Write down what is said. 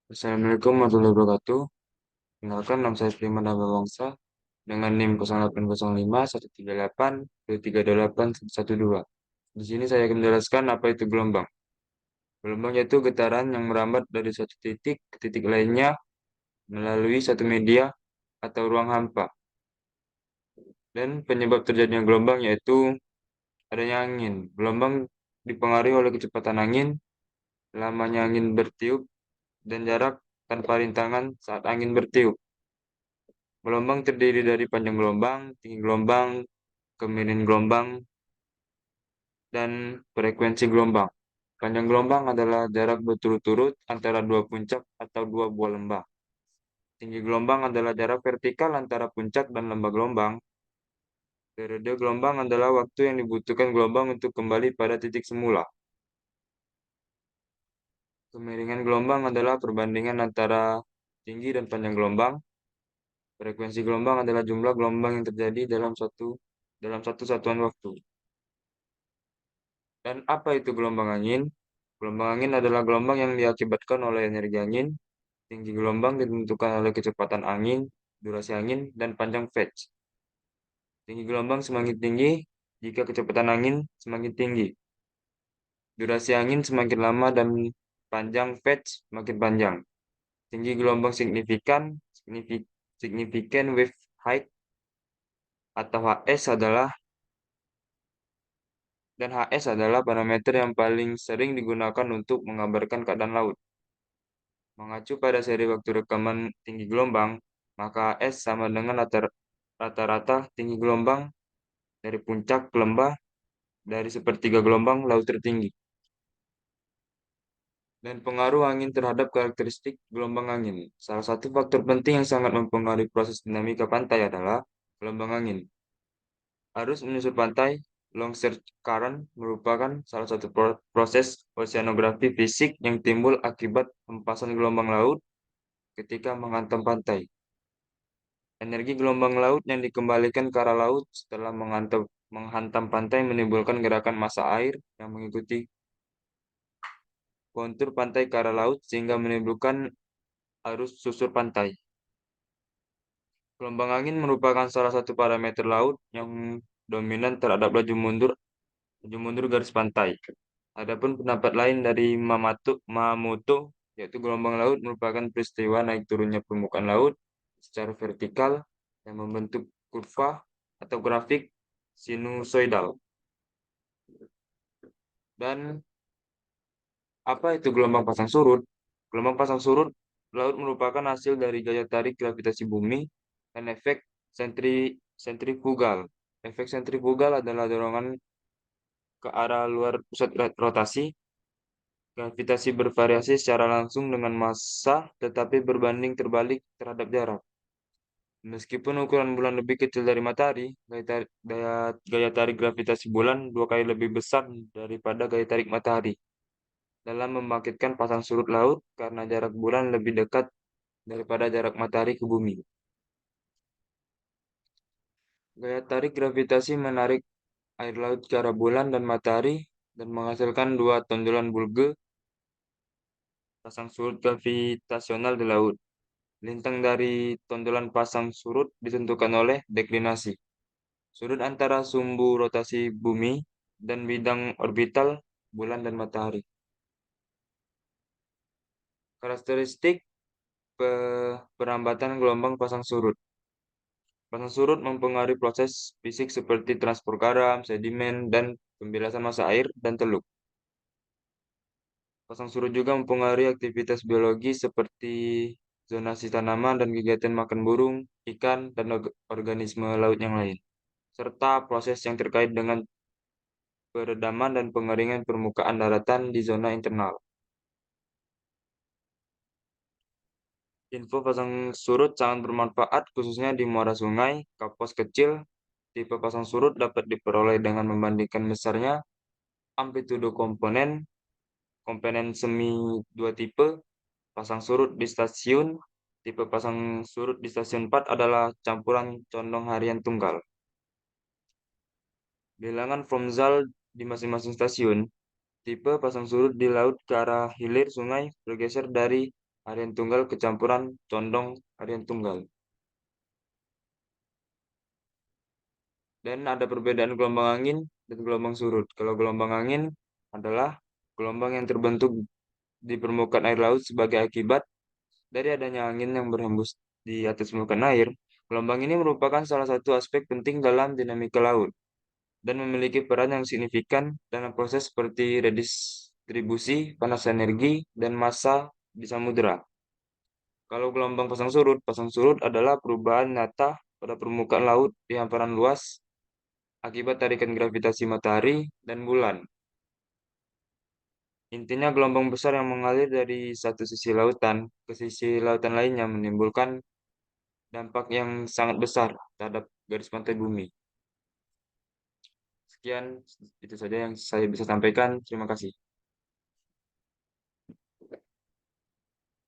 Assalamualaikum warahmatullahi wabarakatuh. Kenalkan nama saya Prima Wangsa dengan NIM 0805-138-238-112. Di sini saya akan menjelaskan apa itu gelombang. Gelombang yaitu getaran yang merambat dari suatu titik ke titik lainnya melalui satu media atau ruang hampa. Dan penyebab terjadinya gelombang yaitu adanya angin. Gelombang dipengaruhi oleh kecepatan angin, lamanya angin bertiup, dan jarak tanpa rintangan saat angin bertiup. Gelombang terdiri dari panjang gelombang, tinggi gelombang, kemiringan gelombang, dan frekuensi gelombang. Panjang gelombang adalah jarak berturut-turut antara dua puncak atau dua buah lembah. Tinggi gelombang adalah jarak vertikal antara puncak dan lembah gelombang. Periode gelombang adalah waktu yang dibutuhkan gelombang untuk kembali pada titik semula. Kemiringan gelombang adalah perbandingan antara tinggi dan panjang gelombang. Frekuensi gelombang adalah jumlah gelombang yang terjadi dalam satu satuan waktu. Dan apa itu gelombang angin? Gelombang angin adalah gelombang yang diakibatkan oleh energi angin. Tinggi gelombang ditentukan oleh kecepatan angin, durasi angin, dan panjang fetch. Tinggi gelombang semakin tinggi jika kecepatan angin semakin tinggi. Durasi angin semakin lama dan panjang fetch semakin panjang. Tinggi gelombang signifikan wave height atau HS adalah parameter yang paling sering digunakan untuk mengabarkan keadaan laut. Mengacu pada seri waktu rekaman tinggi gelombang, maka S sama dengan rata-rata tinggi gelombang dari puncak ke lembah dari sepertiga gelombang laut tertinggi. Dan pengaruh angin terhadap karakteristik gelombang angin. Salah satu faktor penting yang sangat mempengaruhi proses dinamika pantai adalah gelombang angin. Arus menyusur pantai, long surge current, merupakan salah satu proses oceanografi fisik yang timbul akibat hempasan gelombang laut ketika menghantam pantai. Energi gelombang laut yang dikembalikan ke arah laut setelah menghantam pantai menimbulkan gerakan massa air yang mengikuti kontur pantai ke arah laut sehingga menimbulkan arus susur pantai. Gelombang angin merupakan salah satu parameter laut yang dominan terhadap laju mundur garis pantai. Adapun pendapat lain dari Mamoto, yaitu gelombang laut merupakan peristiwa naik turunnya permukaan laut secara vertikal yang membentuk kurva atau grafik sinusoidal. Dan apa itu gelombang pasang surut? Gelombang pasang surut laut merupakan hasil dari gaya tarik gravitasi bumi dan efek sentrifugal. Efek sentrifugal adalah dorongan ke arah luar pusat rotasi. Gravitasi bervariasi secara langsung dengan massa, tetapi berbanding terbalik terhadap jarak. Meskipun ukuran bulan lebih kecil dari matahari, gaya tarik gravitasi bulan dua kali lebih besar daripada gaya tarik matahari dalam membangkitkan pasang surut laut karena jarak bulan lebih dekat daripada jarak matahari ke bumi. Gaya tarik gravitasi menarik air laut ke arah bulan dan matahari dan menghasilkan dua tonjolan bulge pasang surut gravitasional di laut. Lintang dari tonjolan pasang surut ditentukan oleh deklinasi. Sudut antara sumbu rotasi bumi dan bidang orbital bulan dan matahari. Karakteristik perambatan gelombang pasang surut. Pasang surut mempengaruhi proses fisik seperti transport garam, sedimen, dan pembilasan massa air dan teluk. Pasang surut juga mempengaruhi aktivitas biologi seperti zonasi tanaman dan kegiatan makan burung, ikan, dan organisme laut yang lain, serta proses yang terkait dengan peredaman dan pengeringan permukaan daratan di zona internal. Info pasang surut sangat bermanfaat khususnya di muara sungai, kapos kecil. Tipe pasang surut dapat diperoleh dengan membandingkan besarnya amplitudo komponen semi dua tipe pasang surut di stasiun. Tipe pasang surut di stasiun 4 adalah campuran condong harian tunggal. Bilangan Fromzal di masing-masing stasiun. Tipe pasang surut di laut ke arah hilir sungai bergeser dari harian tunggal kecampuran condong harian tunggal. Dan ada perbedaan gelombang angin dan gelombang surut. Kalau gelombang angin adalah gelombang yang terbentuk di permukaan air laut sebagai akibat dari adanya angin yang berhembus di atas permukaan air. Gelombang ini merupakan salah satu aspek penting dalam dinamika laut dan memiliki peran yang signifikan dalam proses seperti redistribusi panas energi dan massa di samudera. Kalau gelombang pasang surut adalah perubahan nyata pada permukaan laut di hamparan luas akibat tarikan gravitasi matahari dan bulan. Intinya gelombang besar yang mengalir dari satu sisi lautan ke sisi lautan lainnya menimbulkan dampak yang sangat besar terhadap garis pantai bumi. Sekian, itu saja yang saya bisa sampaikan. Terima kasih.